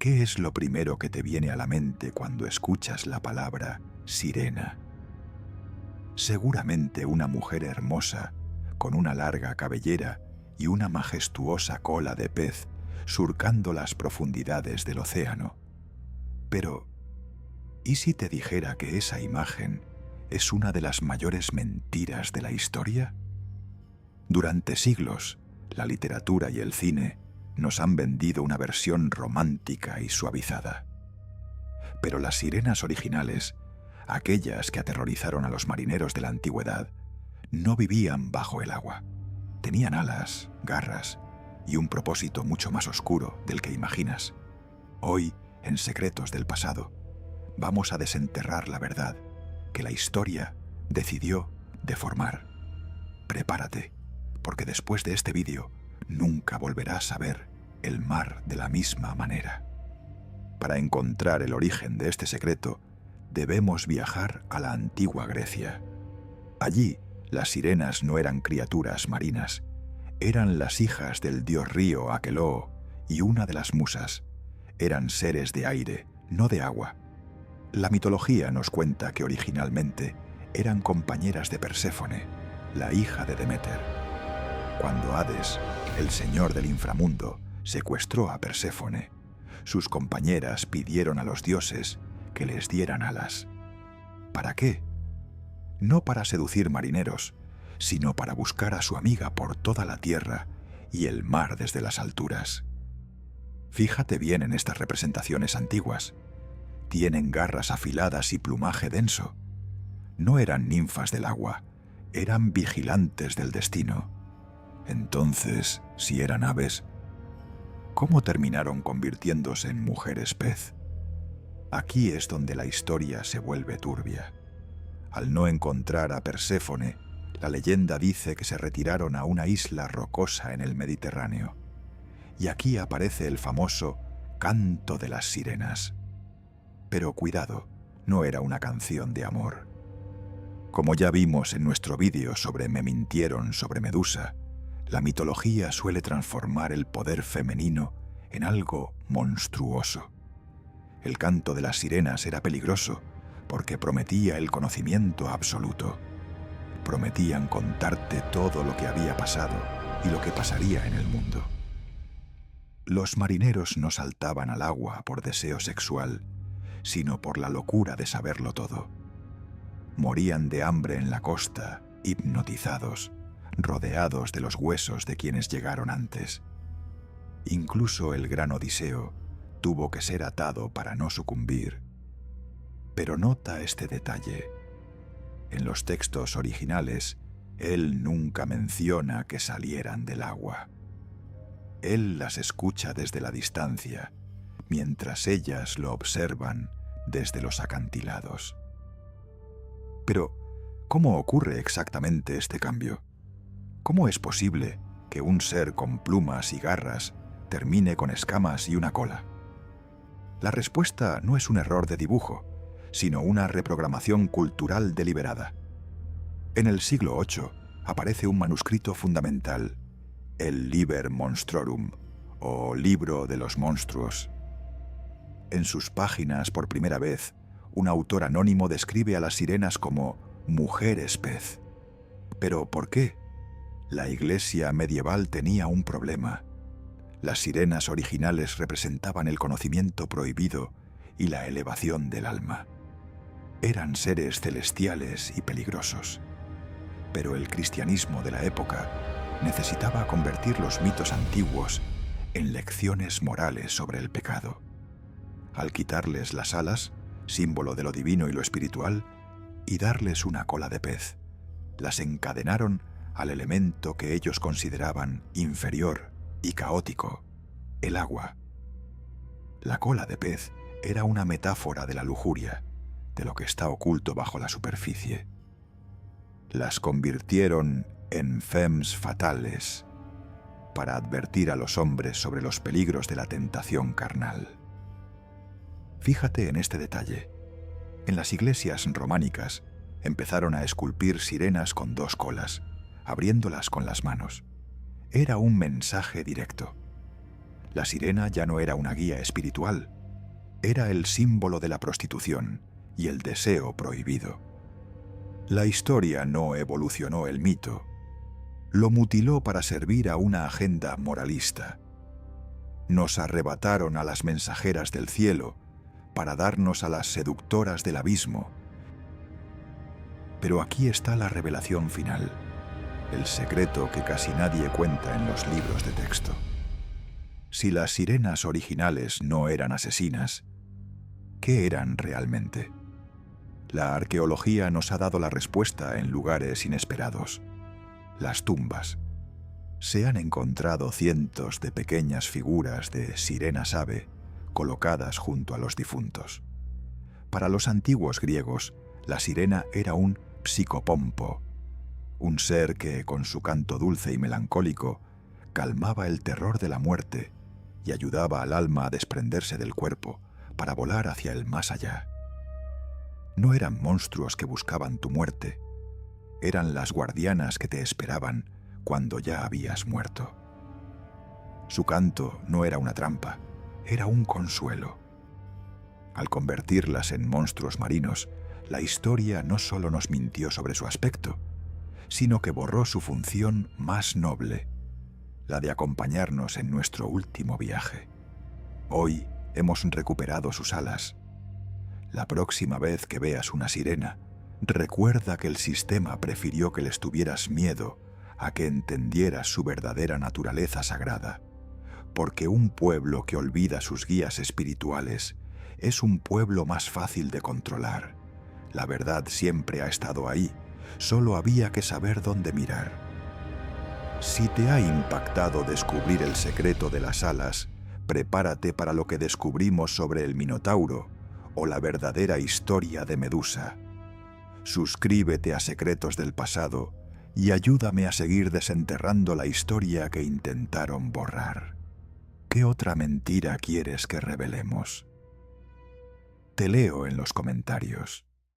¿Qué es lo primero que te viene a la mente cuando escuchas la palabra sirena? Seguramente una mujer hermosa, con una larga cabellera y una majestuosa cola de pez, surcando las profundidades del océano. Pero, ¿y si te dijera que esa imagen es una de las mayores mentiras de la historia? Durante siglos, la literatura y el cine nos han vendido una versión romántica y suavizada. Pero las sirenas originales, aquellas que aterrorizaron a los marineros de la antigüedad, no vivían bajo el agua. Tenían alas, garras y un propósito mucho más oscuro del que imaginas. Hoy, en Secretos del Pasado, vamos a desenterrar la verdad que la historia decidió deformar. Prepárate, porque después de este vídeo nunca volverás a ver el mar de la misma manera. Para encontrar el origen de este secreto, debemos viajar a la antigua Grecia. Allí, las sirenas no eran criaturas marinas, eran las hijas del dios río Aqueloo y una de las musas. Eran seres de aire, no de agua. La mitología nos cuenta que originalmente eran compañeras de Perséfone, la hija de Deméter. Cuando Hades, el señor del inframundo, secuestró a Perséfone, sus compañeras pidieron a los dioses que les dieran alas. ¿Para qué? No para seducir marineros, sino para buscar a su amiga por toda la tierra y el mar desde las alturas. Fíjate bien en estas representaciones antiguas. Tienen garras afiladas y plumaje denso. No eran ninfas del agua, eran vigilantes del destino. Entonces, si eran aves, ¿cómo terminaron convirtiéndose en mujeres pez? Aquí es donde la historia se vuelve turbia. Al no encontrar a Perséfone, la leyenda dice que se retiraron a una isla rocosa en el Mediterráneo. Y aquí aparece el famoso Canto de las Sirenas. Pero cuidado, no era una canción de amor. Como ya vimos en nuestro vídeo sobre Me mintieron sobre Medusa, la mitología suele transformar el poder femenino en algo monstruoso. El canto de las sirenas era peligroso porque prometía el conocimiento absoluto. Prometían contarte todo lo que había pasado y lo que pasaría en el mundo. Los marineros no saltaban al agua por deseo sexual, sino por la locura de saberlo todo. Morían de hambre en la costa, hipnotizados, rodeados de los huesos de quienes llegaron antes. Incluso el gran Odiseo tuvo que ser atado para no sucumbir. Pero nota este detalle. En los textos originales, él nunca menciona que salieran del agua. Él las escucha desde la distancia, mientras ellas lo observan desde los acantilados. Pero, ¿cómo ocurre exactamente este cambio? ¿Cómo es posible que un ser con plumas y garras termine con escamas y una cola? La respuesta no es un error de dibujo, sino una reprogramación cultural deliberada. En el siglo VIII aparece un manuscrito fundamental, el Liber Monstrorum, o Libro de los Monstruos. En sus páginas, por primera vez, un autor anónimo describe a las sirenas como mujeres pez. ¿Pero por qué? La Iglesia medieval tenía un problema. Las sirenas originales representaban el conocimiento prohibido y la elevación del alma. Eran seres celestiales y peligrosos. Pero el cristianismo de la época necesitaba convertir los mitos antiguos en lecciones morales sobre el pecado. Al quitarles las alas, símbolo de lo divino y lo espiritual, y darles una cola de pez, las encadenaron al elemento que ellos consideraban inferior y caótico, el agua. La cola de pez era una metáfora de la lujuria, de lo que está oculto bajo la superficie. Las convirtieron en femmes fatales para advertir a los hombres sobre los peligros de la tentación carnal. Fíjate en este detalle. En las iglesias románicas empezaron a esculpir sirenas con dos colas, abriéndolas con las manos. Era un mensaje directo. La sirena ya no era una guía espiritual, era el símbolo de la prostitución y el deseo prohibido. La historia no evolucionó el mito, lo mutiló para servir a una agenda moralista. Nos arrebataron a las mensajeras del cielo para darnos a las seductoras del abismo. Pero aquí está la revelación final, el secreto que casi nadie cuenta en los libros de texto. Si las sirenas originales no eran asesinas, ¿qué eran realmente? La arqueología nos ha dado la respuesta en lugares inesperados. Las tumbas. Se han encontrado cientos de pequeñas figuras de sirenas ave colocadas junto a los difuntos. Para los antiguos griegos, la sirena era un psicopompo, un ser que, con su canto dulce y melancólico, calmaba el terror de la muerte y ayudaba al alma a desprenderse del cuerpo para volar hacia el más allá. No eran monstruos que buscaban tu muerte, eran las guardianas que te esperaban cuando ya habías muerto. Su canto no era una trampa, era un consuelo. Al convertirlas en monstruos marinos, la historia no solo nos mintió sobre su aspecto, sino que borró su función más noble, la de acompañarnos en nuestro último viaje. Hoy hemos recuperado sus alas. La próxima vez que veas una sirena, recuerda que el sistema prefirió que les tuvieras miedo a que entendieras su verdadera naturaleza sagrada, porque un pueblo que olvida sus guías espirituales es un pueblo más fácil de controlar. La verdad siempre ha estado ahí, solo había que saber dónde mirar. Si te ha impactado descubrir el secreto de las alas, prepárate para lo que descubrimos sobre el Minotauro o la verdadera historia de Medusa. Suscríbete a Secretos del Pasado y ayúdame a seguir desenterrando la historia que intentaron borrar. ¿Qué otra mentira quieres que revelemos? Te leo en los comentarios.